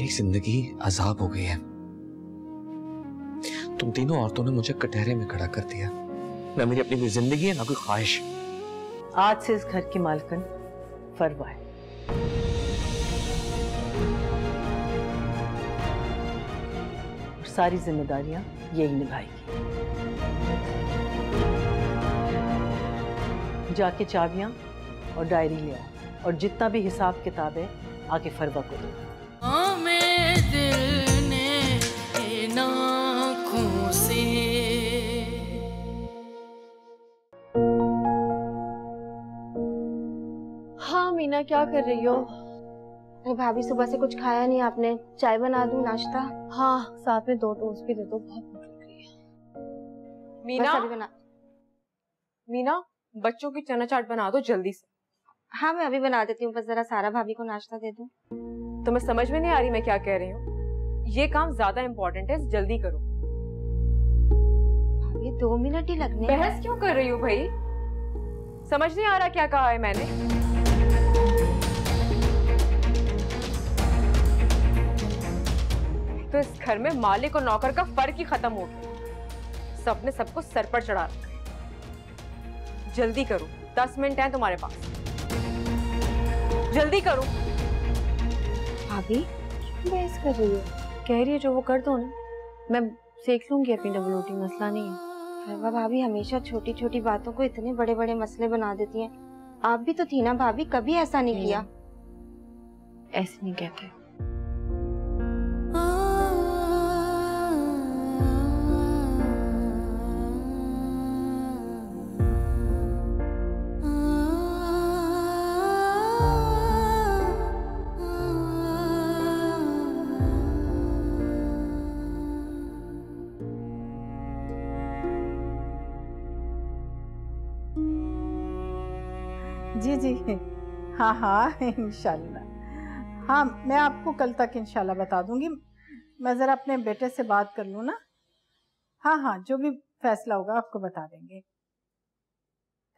मेरी जिंदगी अजाब हो गई है। तुम तीनों औरतों ने मुझे कटहरे में खड़ा कर दिया। ना मेरी अपनी कोई जिंदगी है, ना कोई ख्वाहिश। आज से इस घर की मालकिन फरवा है। और सारी जिम्मेदारियां यही निभाएगी। जाके चाबियां और डायरी ले आओ, और जितना भी हिसाब किताब है आके फरवा को दो। हाँ मीना, क्या कर रही हो? अरे भाभी, सुबह से कुछ खाया नहीं आपने? चाय बना दूं, नाश्ता? हाँ, साथ में 2 टोस्ट भी दे दो, बहुत भूख लग रही है। मीना, बच्चों की चना चाट बना दो जल्दी से। हाँ मैं अभी बना देती हूँ, बस जरा सारा भाभी को नाश्ता दे दूं। तुम्हें समझ में नहीं आ रही मैं क्या कह रही हूँ? ये काम ज्यादा इम्पोर्टेंट है, जल्दी करो। भाभी 2 मिनट ही लगने। बहस क्यों कर रही हो भाई? समझ नहीं आ रहा क्या कहा है मैंने? तो इस घर में मालिक और नौकर का फर्क ही खत्म हो गया। सबने सबको सर पर चढ़ा रखा है। जल्दी करो, 10 मिनट हैं तुम्हारे पास, जल्दी करो। भाभी क्यों बहस कर रही हो? कह रही है जो वो कर दो ना, मैं सीख लूंगी अपनी डबल रोटी, मसला नहीं है। फरवा भाभी हमेशा छोटी छोटी बातों को इतने बड़े बड़े मसले बना देती हैं। आप भी तो थी ना भाभी, कभी ऐसा नहीं किया। ऐसे नहीं कहते। जी जी, हाँ हाँ इंशाल्लाह। हाँ मैं आपको कल तक इंशाल्लाह बता दूंगी। मैं ज़रा अपने बेटे से बात कर लूँ ना। हाँ हाँ, जो भी फैसला होगा आपको बता देंगे।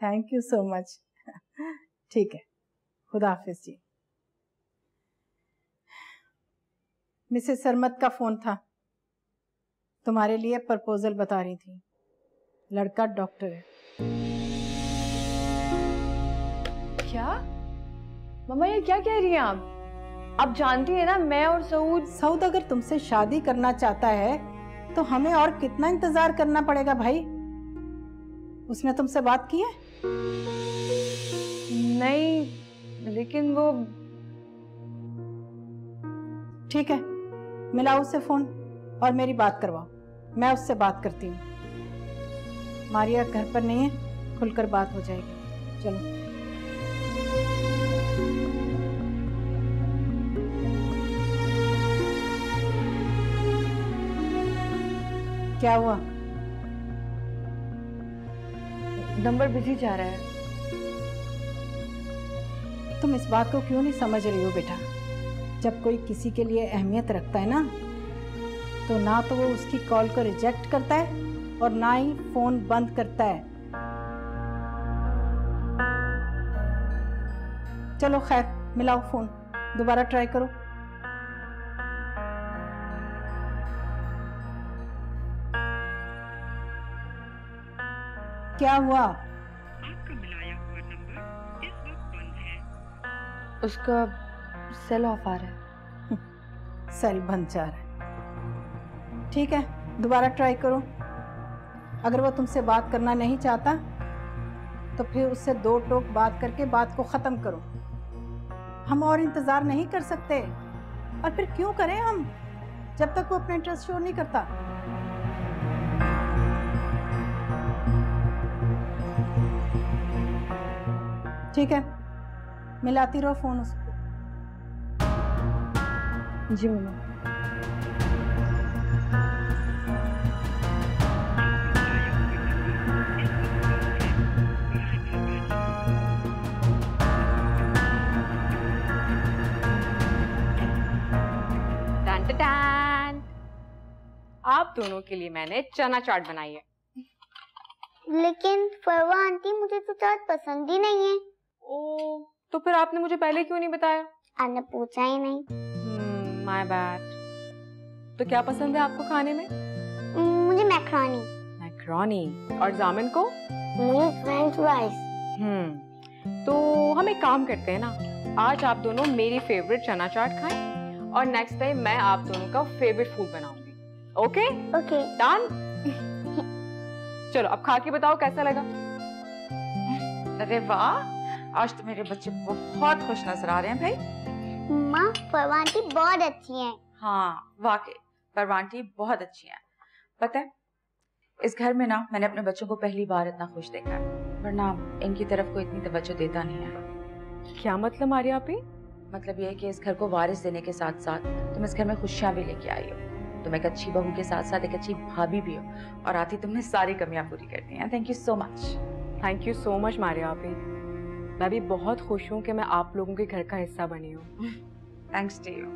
Thank you so much. ठीक है, खुदा हाफिज जी। मिसेस सरमत का फ़ोन था, तुम्हारे लिए प्रपोजल बता रही थी। लड़का डॉक्टर है। क्या मम्मा, ये क्या कह रही हैं आप? आप जानती हैं ना मैं और सऊद अगर तुमसे शादी करना चाहता है तो हमें और कितना इंतजार करना पड़ेगा भाई? उसने तुमसे बात की है? नहीं, लेकिन वो। ठीक है, मिलाओ उसे फोन और मेरी बात करवाओ, मैं उससे बात करती हूँ। मारिया घर पर नहीं है, खुलकर बात हो जाएगी। चलो। क्या हुआ? नंबर बिजी जा रहा है। तुम इस बात को क्यों नहीं समझ रही हो बेटा? जब कोई किसी के लिए अहमियत रखता है ना, तो ना तो वो उसकी कॉल को रिजेक्ट करता है और ना ही फोन बंद करता है। चलो खैर, मिलाओ फोन, दोबारा ट्राई करो। क्या हुआ? आपका मिलाया हुआ नंबर इस वक्त बंद है। उसका सेल ऑफ आ रहा है। सेल बंद जा रहा है। ठीक है, दोबारा ट्राई करो। अगर वो तुमसे बात करना नहीं चाहता तो फिर उससे 2 टोक बात करके बात को ख़त्म करो। हम और इंतज़ार नहीं कर सकते। और फिर क्यों करें हम, जब तक वो अपना इंटरेस्ट शो नहीं करता। ठीक है, मिलाती रहो फोन उसको। जी मम्मा। टन टन टन। आप दोनों के लिए मैंने चना चाट बनाई है। लेकिन फरवा आंटी, मुझे तो चाट पसंद ही नहीं है। ओ, तो फिर आपने मुझे पहले क्यों नहीं बताया? आपने पूछा ही नहीं। My bad. तो क्या पसंद है आपको खाने में? मुझे मैक्रोनी। मैक्रोनी। और जामिन को? मुझे फ्रेंच फ्राइज। तो हम एक काम करते हैं ना, आज आप दोनों मेरी फेवरेट चना चाट खाएं और नेक्स्ट टाइम मैं आप दोनों का फेवरेट फूड बनाऊंगी। ओके? ओके। डन? चलो अब खा के बताओ कैसा लगा। अरे वाह, आज तो मेरे बच्चे बहुत खुश नजर आ रहे हैं भाई। माँ फरवा आंटी बहुत अच्छी हैं। हाँ वाकई परवा आंटी बहुत अच्छी हैं। पता है इस घर में ना मैंने अपने बच्चों को पहली बार इतना खुश देखा है, वरना इनकी तरफ कोई इतनी तवज्जो देता नहीं है। क्या मतलब मारिया आपी? मतलब ये है कि इस घर को वारिस देने के साथ साथ तुम इस घर में खुशियां भी लेके आई हो। तुम एक अच्छी बहू के साथ साथ एक अच्छी भाभी भी हो और आती तुमने सारी कमियां पूरी कर दी हैं। Thank you so much. Thank you so much Maria आपी। मैं भी बहुत खुश हूँ कि मैं आप लोगों के घर का हिस्सा बनी हूँ। Thanks to you.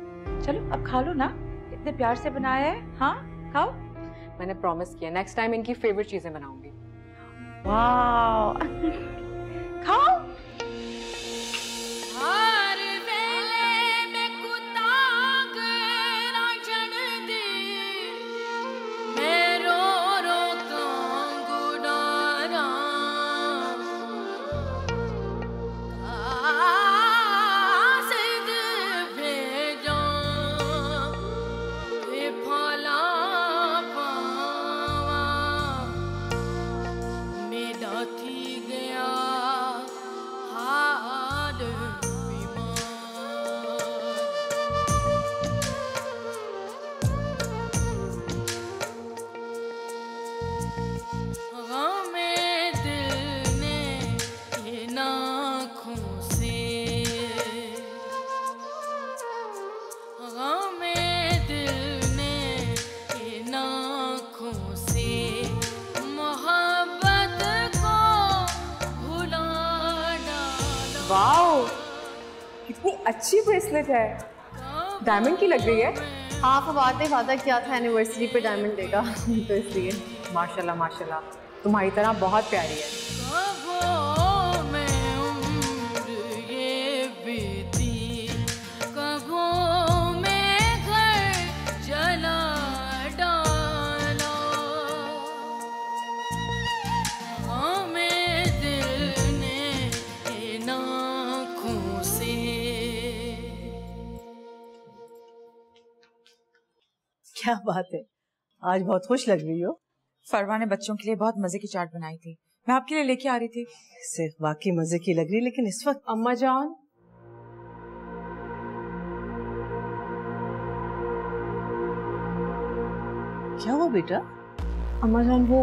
चलो अब खा लो ना, इतने प्यार से बनाया है। हाँ खाओ। मैंने प्रॉमिस किया नेक्स्ट टाइम इनकी फेवरेट चीजें बनाऊंगी। वाओ खाओ। वाओ कितनी अच्छी ब्रेसलेट है, डायमंड की लग रही है। हाँ फवाद ने वादा किया था एनिवर्सरी पे डायमंड देगा तो इसलिए। माशाल्लाह माशाल्लाह, तुम्हारी तरह बहुत प्यारी है। क्या बात है, आज बहुत खुश लग रही हो। फरवा ने बच्चों के लिए बहुत मजे की चाट बनाई थी, मैं आपके लिए लेके आ रही थी। इससे वाकई मजे की लग रही, लेकिन इस वक्त अम्मा जान क्या हुआ बेटा? अम्मा जान वो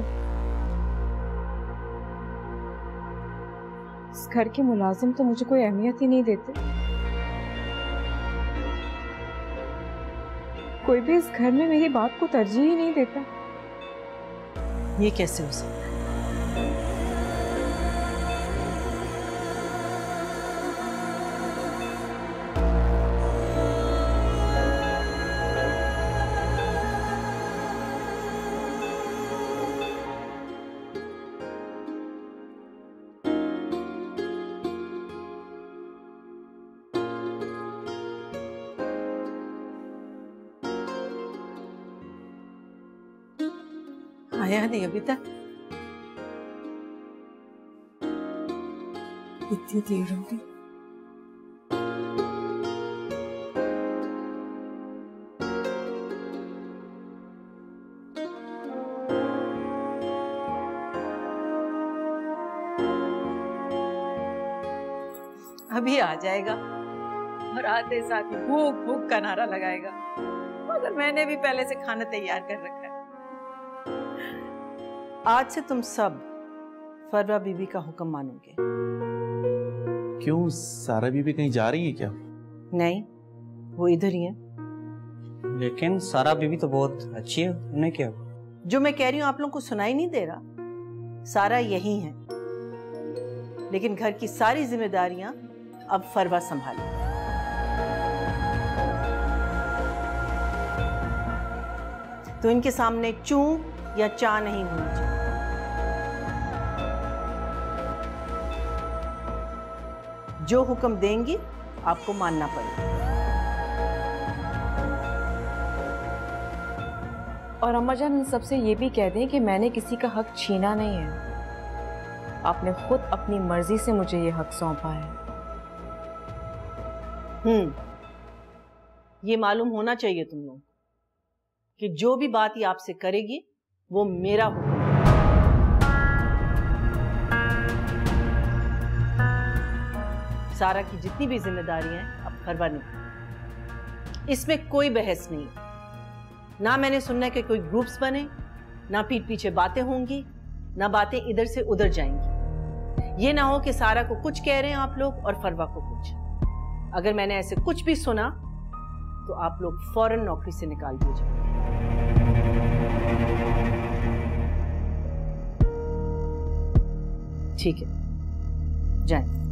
इस घर के मुलाजिम तो मुझे कोई अहमियत ही नहीं देते। कोई भी इस घर में मेरी बात को तरजीह ही नहीं देता। ये कैसे हो सकता है? आया नहीं अभी तक? इतनी देर हो गई। अभी आ जाएगा और आते साथ ही भूख भूख का नारा लगाएगा, मगर मैंने भी पहले से खाना तैयार कर रखा है। आज से तुम सब फरवा बीबी का हुक्म मानोगे। क्यों, सारा बीबी कहीं जा रही है क्या? नहीं, वो इधर ही है। लेकिन सारा बीबी तो बहुत अच्छी है, उन्हें क्या? जो मैं कह रही हूँ आप लोगों को सुनाई नहीं दे रहा? सारा यही है, लेकिन घर की सारी जिम्मेदारियां अब फरवा संभाले। तो इनके सामने चूं या चा नहीं होनी चाहिए। जो हुक्म देंगी आपको मानना पड़ेगा। और अम्मा जान सबसे ये भी कह दें कि मैंने किसी का हक छीना नहीं है, आपने खुद अपनी मर्जी से मुझे ये हक सौंपा है। ये मालूम होना चाहिए तुम लोग कि जो भी बात ये आपसे करेगी वो मेरा हुक्म है। सारा की जितनी भी जिम्मेदारियां हैं अब फरवा निभाए, इसमें कोई बहस नहीं। ना मैंने सुनना है कि कोई ग्रुप्स बने, ना पीठ पीछे बातें होंगी, ना बातें इधर से उधर जाएंगी। ये ना हो कि सारा को कुछ कह रहे हैं आप लोग और फरवा को कुछ। अगर मैंने ऐसे कुछ भी सुना तो आप लोग फौरन नौकरी से निकाल दिए जाएंगे। ठीक है, जाएं।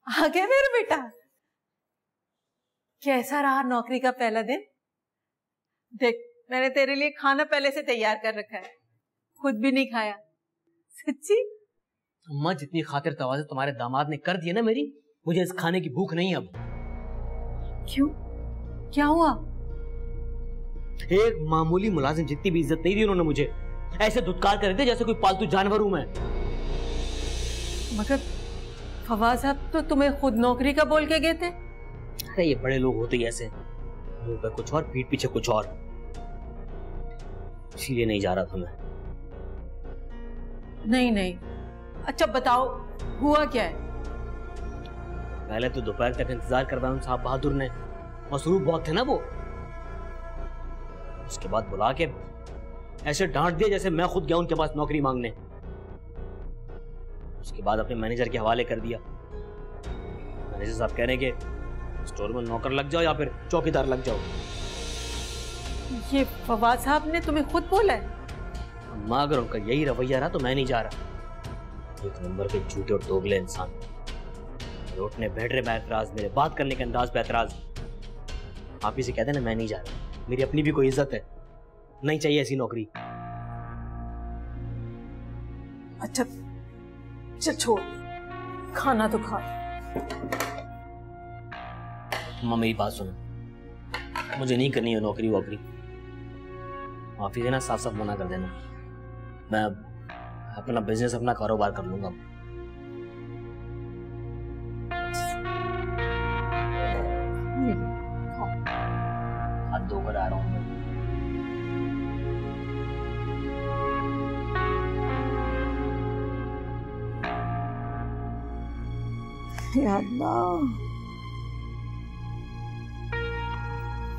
आ गया मेरा बेटा। कैसा रहा नौकरी का पहला दिन? देख, मैंने तेरे लिए खाना पहले से तैयार कर रखा है, खुद भी नहीं खाया। सच्ची? अम्मा, जितनी खातिर तवाज़ुन तुम्हारे दामाद ने कर दी ना मेरी, मुझे इस खाने की भूख नहीं अब। क्यों? क्या हुआ? एक मामूली मुलाजिम जितनी भी इज्जत नहीं दी उन्होंने मुझे, ऐसे धुतकार कर रहे थे जैसे कोई पालतू जानवर हूं मैं। मगर फवाद साहब तो तुम्हें खुद नौकरी का बोल के गए थे। अरे ये बड़े लोग होते ही ऐसे, मुंह पे कुछ और पीठ पीछे कुछ और, इसीलिए नहीं जा रहा था मैं। नहीं, अच्छा बताओ हुआ क्या है? पहले तो दोपहर तक इंतजार करवाया उन साहब बहादुर ने, मसरूफ बहुत थे ना वो। उसके बाद बुला के ऐसे डांट दिया जैसे मैं खुद गया उनके पास नौकरी मांगने। उसके बाद अपने मैनेजर के हवाले कर दिया। मैनेजर साहब कह रहे हैं कि स्टोर में नौकर लग जाओ या फिर चौकीदार लग जाओ। ये फवाद साहब ने तुम्हें खुद बोला है? अम्मा, अगर उनका यही रवैया रहा तो मैं नहीं जा रहा। एक नंबर के झूठे और दोगले इंसान, मेरे उठने बैठने पे एतराज, मेरे बात करने के अंदाज पे एतराज। आप ही से कहते ना मैं नहीं जा रहा, मेरी अपनी भी कोई इज्जत है, नहीं चाहिए ऐसी नौकरी। अच्छा चल छोड़, खाना तो खा। अम्मा मेरी बात सुनो, मुझे नहीं करनी है नौकरी वोकरी। माफी देना, साफ साफ मना कर देना। मैं अपना बिजनेस, अपना कारोबार कर लूंगा। हाथ धोकर आ रहा हूँ। या अल्लाह,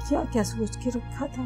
क्या क्या सोच के रखा था।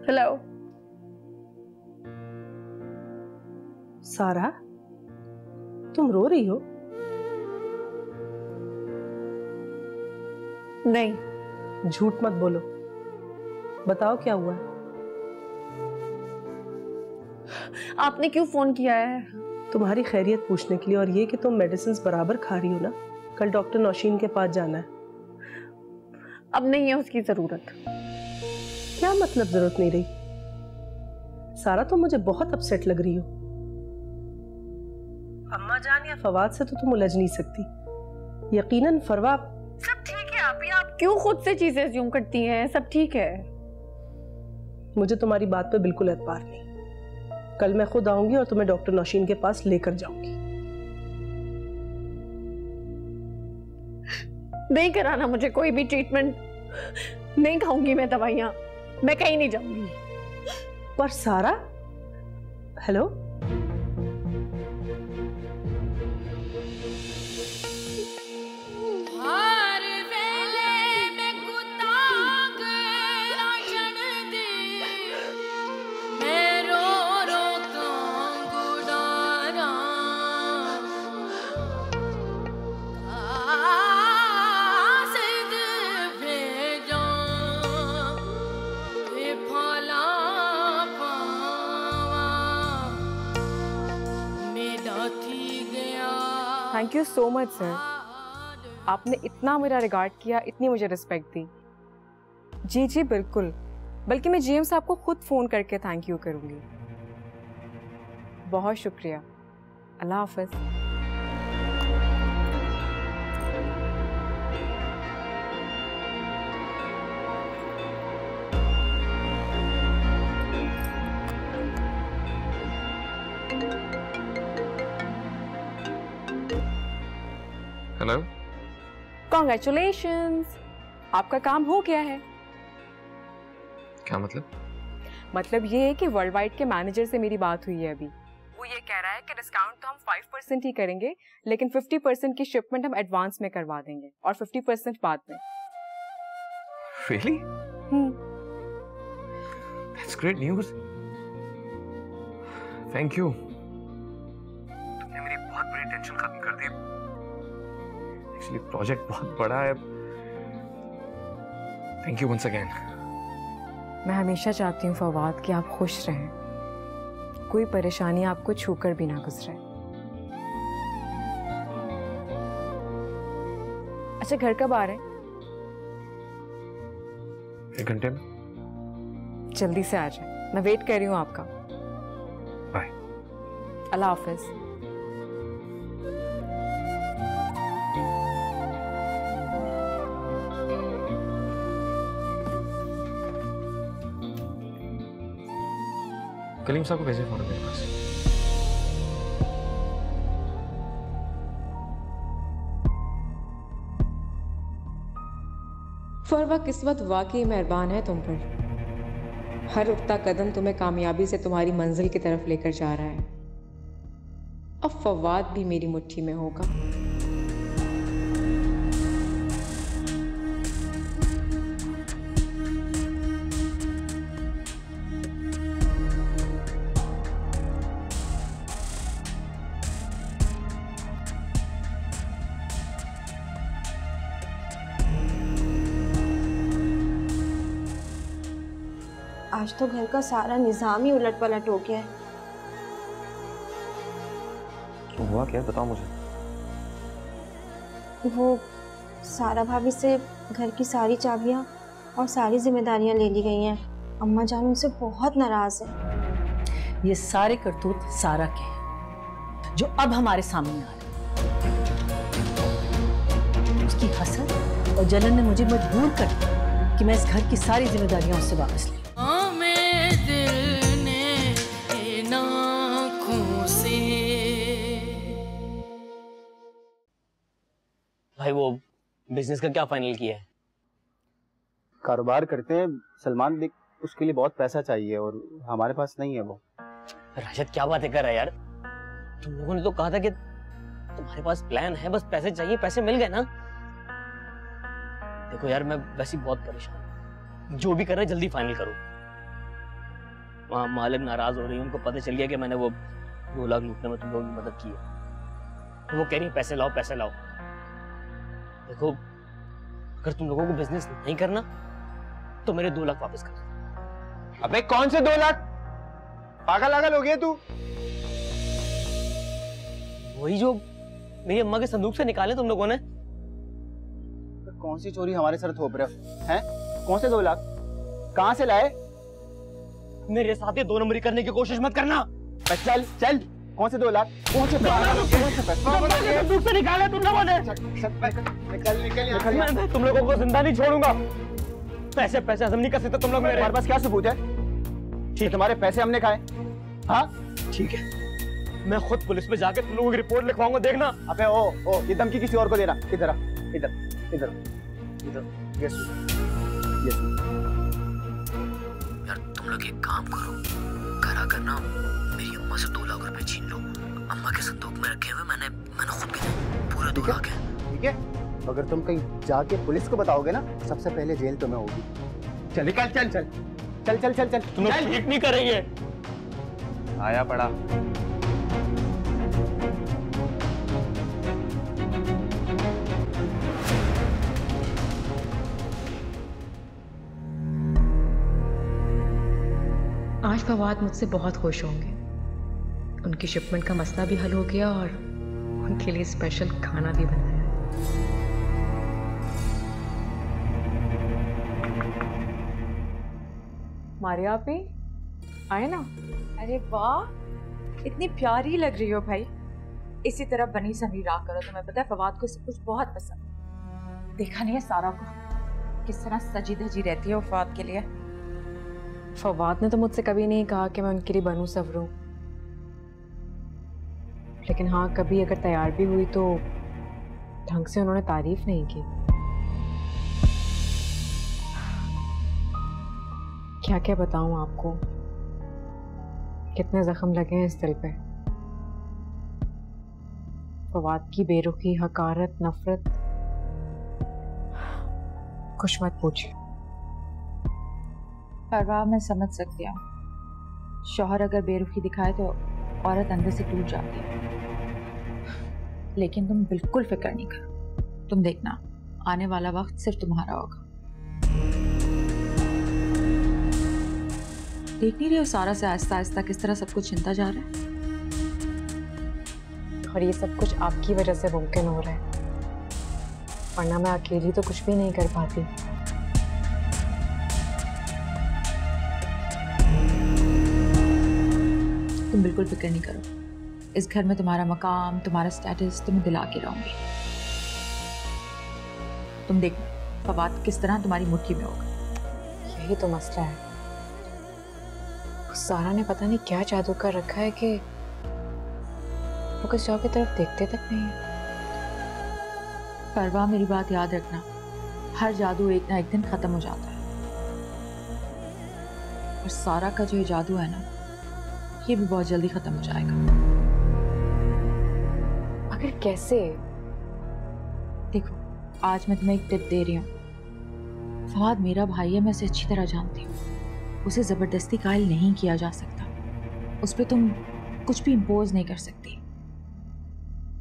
हेलो सारा, तुम रो रही हो? नहीं। झूठ मत बोलो, बताओ क्या हुआ? आपने क्यों फोन किया है? तुम्हारी खैरियत पूछने के लिए, और ये कि तुम मेडिसिन बराबर खा रही हो ना। कल डॉक्टर नौशीन के पास जाना है। अब नहीं है उसकी जरूरत। क्या मतलब जरूरत नहीं रही? सारा, तुम मुझे बहुत अपसेट लग रही हो। अम्मा जान या फवाद से तो तुम उलझ नहीं सकती। यकीनन फरवा। सब ठीक है, आप क्यों खुद से चीजें अज्यूम करती हैं? सब ठीक है। मुझे तुम्हारी बात पे बिल्कुल एतबार नहीं। कल मैं खुद आऊंगी और तुम्हें डॉक्टर नौशीन के पास लेकर जाऊंगी। नहीं कराना मुझे कोई भी ट्रीटमेंट, नहीं खाऊंगी मैं दवाइयां, मैं कहीं नहीं जाऊंगी। पर सारा, hello, thank you so much sir, आपने इतना मेरा रिगार्ड किया, इतनी मुझे रिस्पेक्ट दी। जी जी बिल्कुल, बल्कि मैं जीएम साहब को खुद फोन करके थैंक यू करूंगी। बहुत शुक्रिया, अल्लाह हाफिज। हेलो, कॉन्ग्रेचुलेशंस, आपका काम हो गया है। क्या मतलब? मतलब ये है कि वर्ल्ड वाइड के मैनेजर से मेरी बात हुई है अभी। वो ये कह रहा है कि डिस्काउंट तो हम 5% ही करेंगे, लेकिन 50% की शिपमेंट हम एडवांस में करवा देंगे और 50% बाद में। Really? That's great news. Thank you. तुमने मेरी बहुत बड़ी टेंशन खत्म कर दी। Actually, प्रोजेक्ट बहुत बड़ा है। Thank you once again. मैं हमेशा चाहती हूँ फवाद कि आप खुश रहें, कोई परेशानी आपको छूकर भी ना गुजरे। अच्छा, घर कब आ रहे हैं? 1 घंटे में। जल्दी से आ जाए, मैं वेट कर रही हूँ आपका। बाय। अल्लाह हाफिज। कलीम साहब को भेजे फोन मेरे पास। फरवा, किस्मत वाकई मेहरबान है तुम पर। हर उठता कदम तुम्हें कामयाबी से तुम्हारी मंजिल की तरफ लेकर जा रहा है। अब फवाद भी मेरी मुट्ठी में होगा। आज तो घर का सारा निजाम ही उलट पलट हो गया है। क्यों हुआ क्या? बताओ मुझे। वो सारा भाभी से घर की सारी चाबियां और सारी जिम्मेदारियां ले ली गई हैं। अम्मा जान उनसे बहुत नाराज है। ये सारे करतूत सारा के हैं, जो अब हमारे सामने आ रहे हैं। उसकी हसद और जलन ने मुझे मजबूर कर दिया कि मैं इस घर की सारी जिम्मेदारियां उससे वापस ले। भाई वो बिजनेस का क्या फाइनल किया है? कारोबार करते हैं सलमान, देख उसके लिए बहुत पैसा चाहिए और हमारे पास नहीं है वो। राशिद क्या बातें कर रहा है यार? तुम लोगों ने तो कहा था कि तुम्हारे पास प्लान है, बस पैसे चाहिए, पैसे मिल गए ना। देखो यार, मैं वैसे बहुत परेशान हूं, जो भी कर रहे जल्दी फाइनल करो। वहां मालिक नाराज हो रही है, उनको पता चल गया कि मैंने वो 2 लाख लूटने में तुम लोगों की मदद की है, तो वो कह रही है पैसे लाओ पैसे लाओ। देखो, अगर तुम लोगों को बिजनेस नहीं करना तो मेरे 2 लाख वापस कर। अबे कौन से 2 लाख? पागल आगल हो गया तू? वही जो मेरी अम्मा के संदूक से निकाले तुम लोगों ने। कौन सी चोरी हमारे सर थोप रहे हो? हैं? कौन से 2 लाख? कहां से लाए? मेरे साथ ये 2 नंबरी करने की कोशिश मत करना। चल चल, कौन से 2 लाख? कौन से पैसे? संदूक से निकाले तुम लोगों ने। निकल निकल यहाँ से। मैं तुम लोगों को जिंदा नहीं छोड़ूंगा। पैसे पैसे हजम नहीं कर सकते तुम लोग मेरे। हमारे पास क्या सबूत है कि तुम्हारे पैसे हमने खाए? हाँ ठीक है, मैं खुद पुलिस में जाके तुम लोगों की रिपोर्ट लिखवाऊंगा, देखना। अबे ओ ये धमकी किसी और को देना। इधर इधर इधर इधर। Yes yes. यार तुम लोग एक काम करो, घर आकर ना मेरी अम्मा से 2 लाख रुपए छीन लो। अम्मा के संदूक में रखे हुए मैंने खुद भी पूरे 2 लाख है। ठीक है, अगर तुम कहीं जाके पुलिस को बताओगे ना, सबसे पहले जेल तुम्हें होगी। चल निकल, चल चल चल चल चल चल। तुम लोग ठीक नहीं करेंगे। आया पड़ा। आज फवाद मुझसे बहुत खुश होंगे। उनकी शिपमेंट का मसला भी हल हो गया और उनके लिए स्पेशल खाना भी बनाया है। मारिया आपी आए ना। अरे वाह, इतनी प्यारी लग रही हो भाई। इसी तरह बनी सनी राह करो। तुम्हें पता है फवाद को सब कुछ बहुत पसंद है। देखा नहीं है सारा को किस तरह सजी धजी रहती है फवाद के लिए। फवाद ने तो मुझसे कभी नहीं कहा कि मैं उनके लिए बनूं सवरूं, लेकिन हाँ कभी अगर तैयार भी हुई तो ढंग से उन्होंने तारीफ नहीं की। क्या क्या बताऊं आपको, कितने जख्म लगे हैं इस दिल पे। फवाद की बेरुखी, हकारत, नफरत, कुछ मत पूछिए। परवाह मैं समझ सकती हूँ। शौहर अगर बेरुखी दिखाए तो औरत अंदर से टूट जाती है। लेकिन तुम बिल्कुल फिक्र नहीं करो। तुम देखना आने वाला वक्त सिर्फ तुम्हारा होगा। देख नहीं रही हो सारा से आहिस्ता आहिस्ता किस तरह सब कुछ छिनता जा रहा है। और ये सब कुछ आपकी वजह से मुमकिन हो रहा है, वरना मैं अकेली तो कुछ भी नहीं कर पाती। तुम बिल्कुल फिक्र नहीं करो। इस घर में तुम्हारा मकाम, तुम्हारा स्टेटस तुम्हें दिला के रहूंगी। तुम देखो फवाद किस तरह तुम्हारी मुट्ठी में होगा। यही तो मसला है। सारा ने पता नहीं क्या जादू कर रखा है कि वो किसी और की तरफ देखते तक नहीं है। परवाह मेरी बात याद रखना, हर जादू एक ना एक दिन खत्म हो जाता है। और सारा का जो ये जादू है ना, ये भी बहुत जल्दी खत्म हो जाएगा। मगर कैसे? देखो आज मैं तुम्हें एक टिप दे रही हूँ। फवाद मेरा भाई है, मैं उसे अच्छी तरह जानती हूँ। उसे जबरदस्ती कायल नहीं किया जा सकता। उस पर तुम कुछ भी इम्पोज नहीं कर सकती।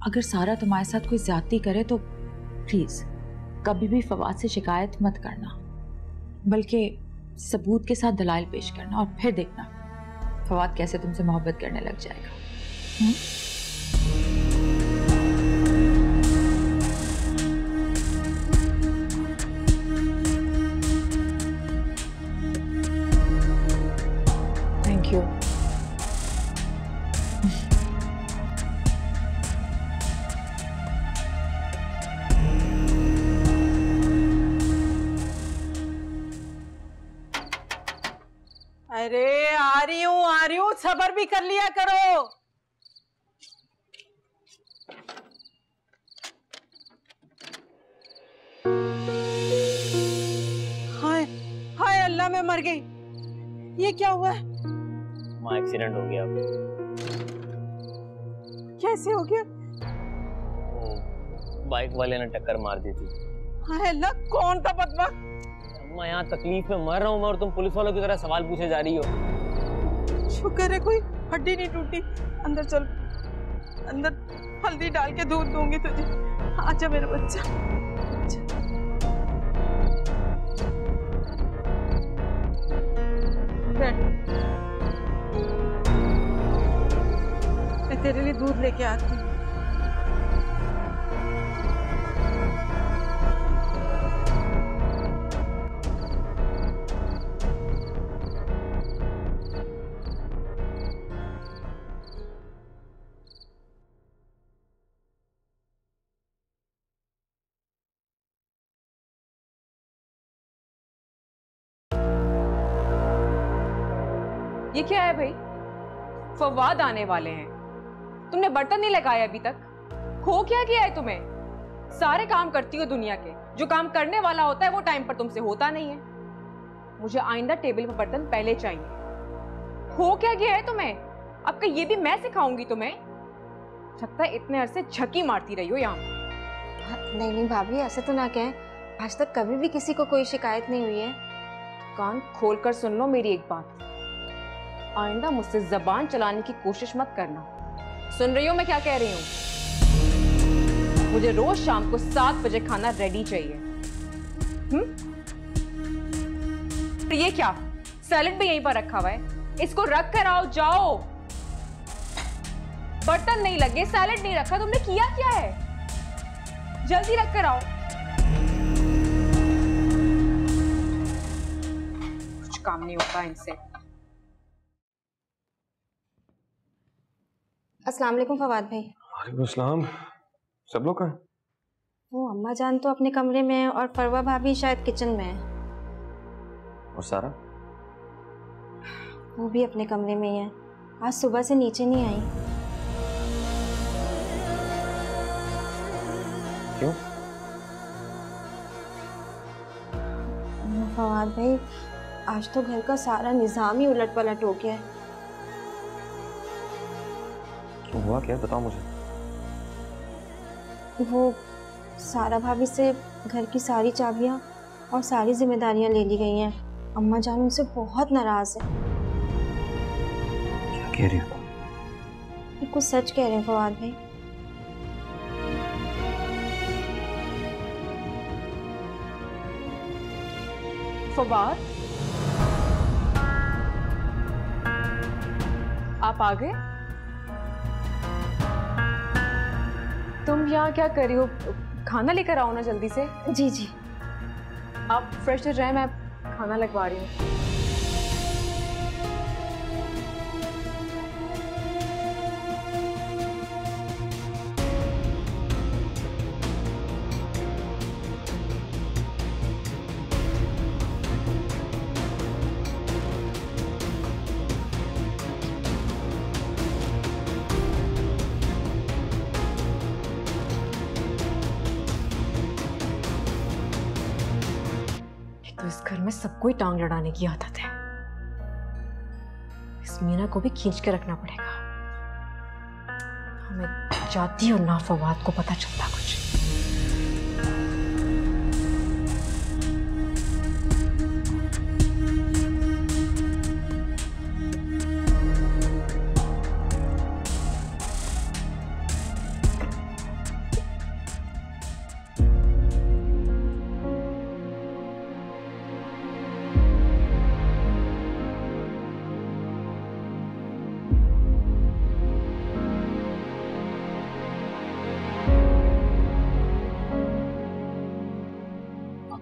अगर सारा तुम्हारे साथ कोई ज्यादती करे तो प्लीज कभी भी फवाद से शिकायत मत करना, बल्कि सबूत के साथ दलाइल पेश करना, और फिर देखना फवाद कैसे तुमसे मोहब्बत करने लग जाएगा। Thank you. अरे आ रही हूँ, सब्र भी कर लिया करो। हाय हाय अल्लाह, मैं मर गई। ये क्या हुआ है? माँ एक्सीडेंट हो गया। कैसे हो गया? वो बाइक वाले ने टक्कर मार दी थी। हाय अल्लाह, कौन था बदबख्त? मैं यहाँ तकलीफ में मर रहा हूँ और तुम पुलिस वालों की तरह सवाल पूछे जा रही हो। शुक्र है कोई हड्डी नहीं टूटी। अंदर चल, अंदर हल्दी डाल के दूध दूंगी तुझे। आजा मेरा बच्चा। बैठ, मैं तेरे लिए दूध लेके आती हूँ। ये क्या है भाई? फवाद आने वाले हैं, तुमने बर्तन नहीं लगाया अभी तक? हो क्या गया है तुम्हें? सारे काम करती हो दुनिया के, जो काम करने वाला होता है वो टाइम पर तुमसे होता नहीं है। मुझे आइंदा टेबल पर बर्तन पहले चाहिए। हो क्या गया है तुम्हें? अब का ये भी मैं सिखाऊंगी तुम्हें। लगता है इतने अरसे झकी मारती रही हो यहाँ। नहीं नहीं भाभी, ऐसे तो ना कहें, आज तक कभी भी किसी को कोई शिकायत नहीं हुई है। कान खोलकर सुन लो मेरी एक बात, आइंदा मुझसे जबान चलाने की कोशिश मत करना। सुन रही हो मैं क्या कह रही हूँ? मुझे रोज शाम को 7 बजे खाना रेडी चाहिए। ये क्या, सैलेड भी यहीं पर रखा हुआ है, इसको रख कर आओ, जाओ। बर्तन नहीं लगे, सैलेड नहीं रखा, तुमने किया क्या है? जल्दी रख कर आओ। कुछ काम नहीं होता इनसे। अस्सलाम वालेकुम फवाद भाई। वालेकुम अस्सलाम। सब लोग कहाँ हैं? वो अम्मा जान तो अपने कमरे में है और फरवा भाभी शायद किचन में है। और सारा? वो भी अपने कमरे में ही है, आज सुबह से नीचे नहीं आई। क्यों? फवाद भाई, आज तो घर का सारा निजाम ही उलट पलट हो गया है। क्यों, हुआ क्या? बताओ मुझे। वो सारा भाभी से घर की सारी चाबियां और सारी जिम्मेदारियां ले ली गई हैं। अम्मा जान उनसे बहुत नाराज है। क्या कह रही हो? ये कुछ सच कह रहे हैं फवाद भाई। फवाद, आप आ गए? तुम यहाँ क्या कर रही हो? खाना लेकर आओ ना जल्दी से। जी जी। आप फ्रेश हो जाए, मैं खाना लगवा रही हूँ। तो इस घर में सबको ही टांग लड़ाने की आदत है। इस मीना को भी खींच के रखना पड़ेगा। हमें जाती और ना फवाद को पता चलता कुछ।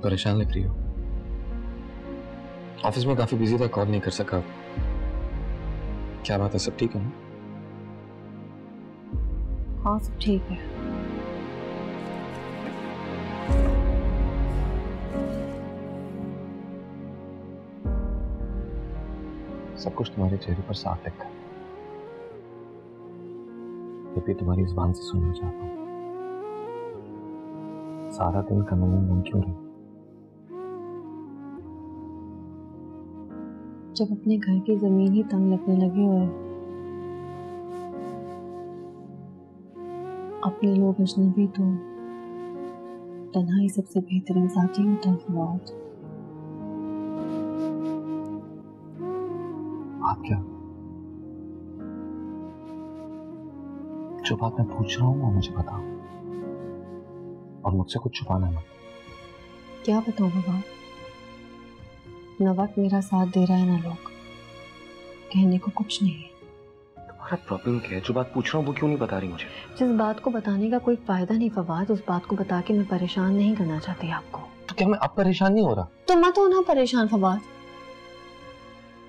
परेशान लग रही हो। ऑफिस में काफी बिजी था, कॉल नहीं कर सका। क्या बात है, सब ठीक है ना? हाँ सब ठीक है। सब कुछ तुम्हारे चेहरे पर साफ लिखा है। ये भी तुम्हारी जुबान से सुनना चाहता हूँ। सारा दिन कमरे में गुम क्यों रही? जब अपने घर की जमीन ही तंग लगने लगी और अपने लोग अजनबी, तो तन्हाई सबसे बेहतरीन साथी होता है फवाद। आप क्या? जो बात मैं पूछ रहा हूँ वो मुझे बताओ, और मुझसे कुछ छुपाना मत। क्या बताऊं फवाद, न वक्त मेरा साथ दे रहा है ना लोग, कहने को कुछ नहीं है। तुम्हारा प्रॉब्लम क्या है? जो बात पूछ रहा हूँ वो क्यों नहीं बता रही मुझे? जिस बात को बताने का कोई फायदा नहीं फवाद, उस बात को बता के मैं परेशान नहीं करना चाहती आपको। तो क्या मैं अब परेशान नहीं हो रहा? तो मत होना परेशान फवाद।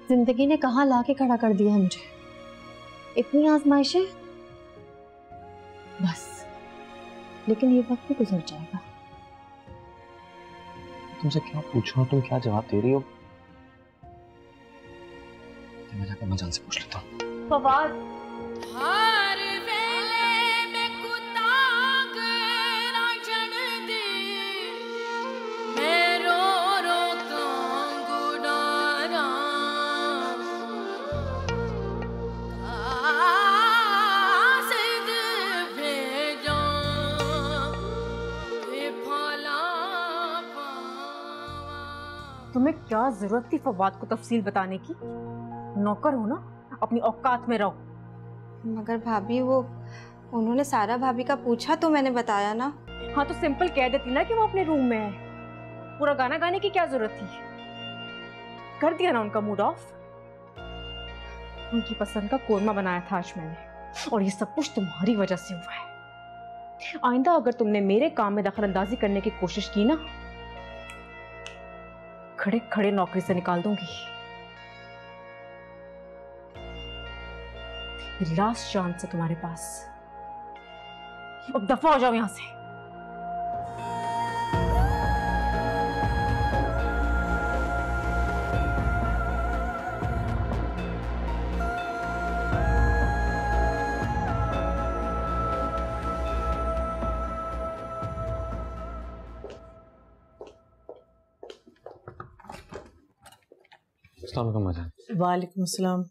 जिंदगी ने कहाँ ला के खड़ा कर दिया मुझे। इतनी आजमाइशें, बस। लेकिन ये वक्त भी गुजर जाएगा। तुमसे क्या पूछ रहा हूँ, तुम क्या जवाब दे रही हो? मैं जाकर अम्मा जान से पूछ लेता हूँ। फवाद, तुम्हें क्या जरूरत थी फवाद को तफसील बताने की? नौकर हो ना, अपनी औकात में रहो। मगर भाभी वो उन्होंने सारा भाभी का पूछा तो मैंने बताया ना। हाँ तो सिंपल कह देती ना कि वो अपने रूम में है। पूरा गाना गाने की क्या जरूरत थी? कर दिया ना उनका मूड ऑफ। उनकी पसंद का कोरमा बनाया था आज मैंने, और ये सब कुछ तुम्हारी वजह से हुआ है। आइंदा अगर तुमने मेरे काम में दखल अंदाजी करने की कोशिश की ना, खड़े खड़े नौकरी से निकाल दूंगी। लास्ट चांस है तुम्हारे पास, अब दफा हो जाओ यहां से। अस्सलाम वालेकुम अम्मा। वालेकुम सलाम।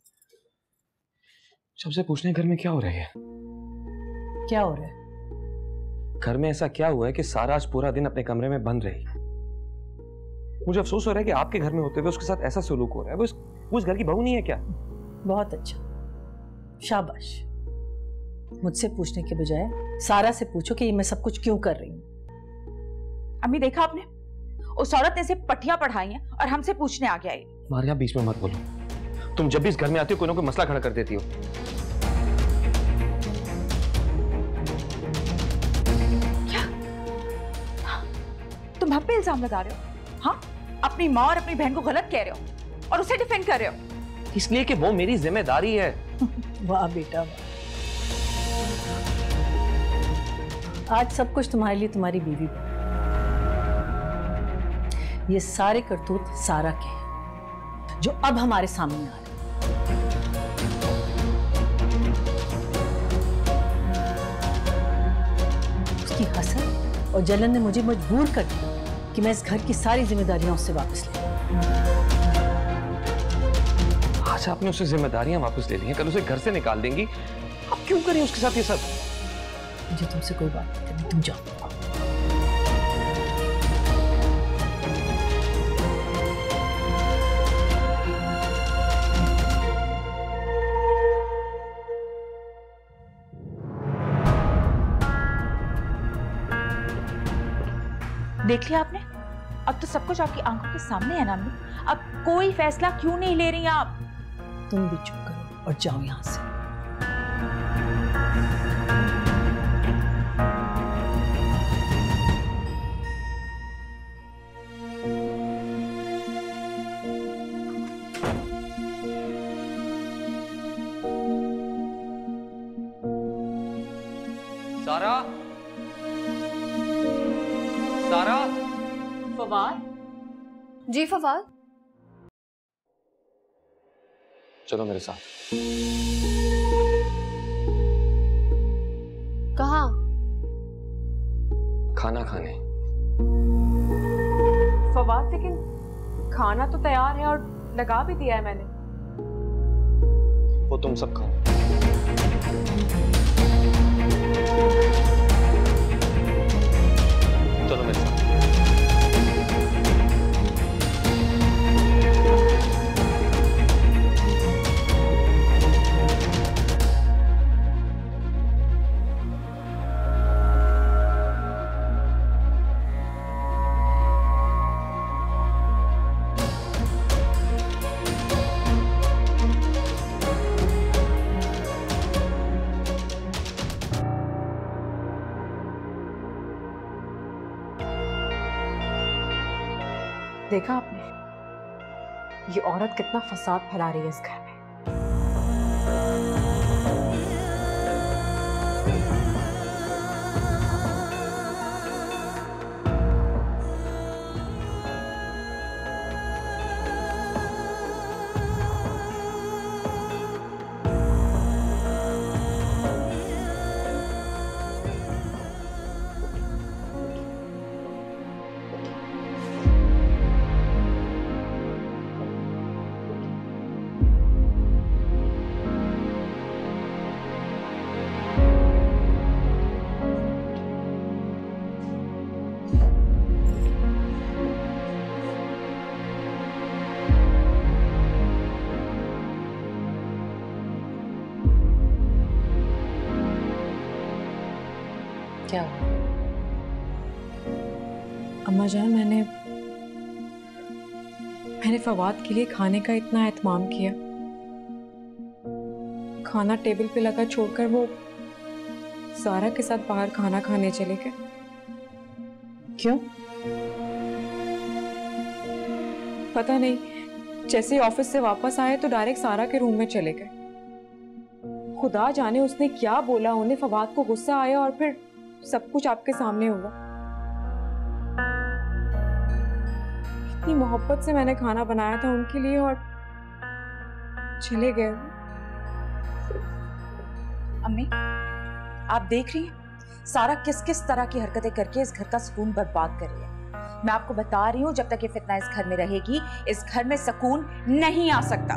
सबसे पूछने घर में क्या हो रहा है? क्या हो रहा है? घर में ऐसा क्या हुआ है कि सारा आज पूरा दिन अपने कमरे में बंद रही? मुझे अफसोस हो रहा है कि आपके घर में होते हुए उसके साथ ऐसा सलूक हो रहा है। वो इस घर की बहू नहीं है क्या? बहुत अच्छा, शाबाश। मुझसे पूछने के बजाय सारा से पूछो कि मैं सब कुछ क्यों कर रही हूँ। अम्मी देखा आपने, उस औरत ने सिर्फ पट्टियां पढ़ाई हैं और हमसे पूछने आ गया। मारिया बीच में मत बोलो। तुम जब भी इस घर में आती हो कोई ना कोई मसला खड़ा कर देती हो। क्या तुम हम पे इल्जाम लगा रहे हो? हाँ, अपनी माँ और अपनी बहन को गलत कह रहे हो और उसे डिफेंड कर रहे हो। इसलिए कि वो मेरी जिम्मेदारी है। वाह बेटा वाह। आज सब कुछ तुम्हारे लिए तुम्हारी बीवी पर। ये सारे करतूत सारा के हैं जो अब हमारे सामने आ रहे हैं। उसकी हसद और जलन ने मुझे मजबूर कर दिया कि मैं इस घर की सारी जिम्मेदारियां उससे वापस ले। आज आपने उससे जिम्मेदारियां वापस ले ली हैं, कल उसे घर से निकाल देंगी। अब क्यों करें उसके साथ ये सब? मुझे तुमसे कोई बात नहीं करनी, तुम जाओ। देख लिया आपने, अब तो सब कुछ आपकी आंखों के सामने है ना अम्मी। अब कोई फैसला क्यों नहीं ले रही आप? तुम भी चुप करो और जाओ यहां से। सारा, सारा। फवाद। जी फवाद। चलो मेरे साथ। कहाँ? खाना खाने। फवाद लेकिन खाना तो तैयार है और लगा भी दिया है मैंने। वो तुम सब खाओ। चलो मेरे साथ। देखा आपने, ये औरत कितना फसाद फैला रही है इस घर में। क्या हुआ? अम्मा जान, मैंने फवाद के लिए खाने का इतना एहतमाम किया, खाना टेबल पे लगा छोड़कर वो सारा के साथ बाहर खाना खाने चले गए। क्यों? पता नहीं, जैसे ही ऑफिस से वापस आए तो डायरेक्ट सारा के रूम में चले गए। खुदा जाने उसने क्या बोला, उन्हें फवाद को गुस्सा आया और फिर सब कुछ आपके सामने हुआ। इतनी मोहब्बत से मैंने खाना बनाया था उनके लिए और चले गए। अम्मी, आप देख रही हैं सारा किस किस तरह की हरकतें करके इस घर का सुकून बर्बाद कर रही है। मैं आपको बता रही हूँ, जब तक ये फितना इस घर में रहेगी, इस घर में सुकून नहीं आ सकता।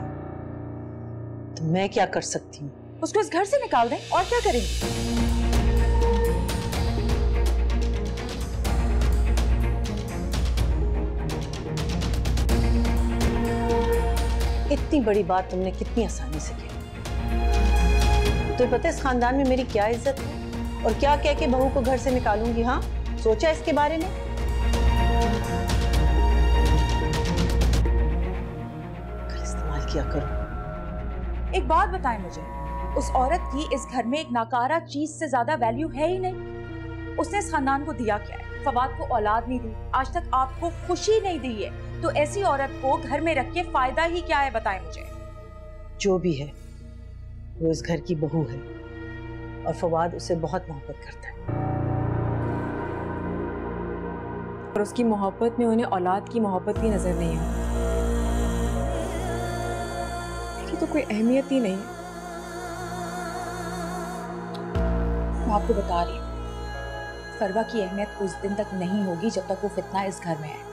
तो मैं क्या कर सकती हूँ? उसको इस घर से निकाल दें, और क्या करेंगे? इतनी बड़ी बात तुमने कितनी आसानी से की। तो पता है इस खानदान में मेरी क्या इज्जत है और क्या कह के बहू को घर से निकालूंगी? हाँ, सोचा इसके बारे में? कल इस्तेमाल किया करो। एक बात बताएं मुझे, उस औरत की इस घर में एक नाकारा चीज से ज्यादा वैल्यू है ही नहीं। उसने इस खानदान को दिया क्या है? फवाद को औलाद नहीं दी, आज तक आपको खुशी नहीं दी है, तो ऐसी औरत को घर में रख के फायदा ही क्या है, बताएं मुझे। जो भी है वो इस घर की बहू है और फवाद उसे बहुत मोहब्बत करता है। और उसकी मोहब्बत में उन्हें औलाद की मोहब्बत भी नजर नहीं आई। मेरी तो कोई अहमियत ही नहीं है। मैं आपको बता रही हूँ, फरवा की अहमियत उस दिन तक नहीं होगी जब तक वो फितना इस घर में है।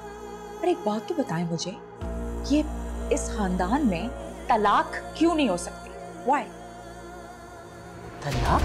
पर एक बात तो बताएं मुझे, ये इस खानदान में तलाक क्यों नहीं हो सकती? Why? तलाक?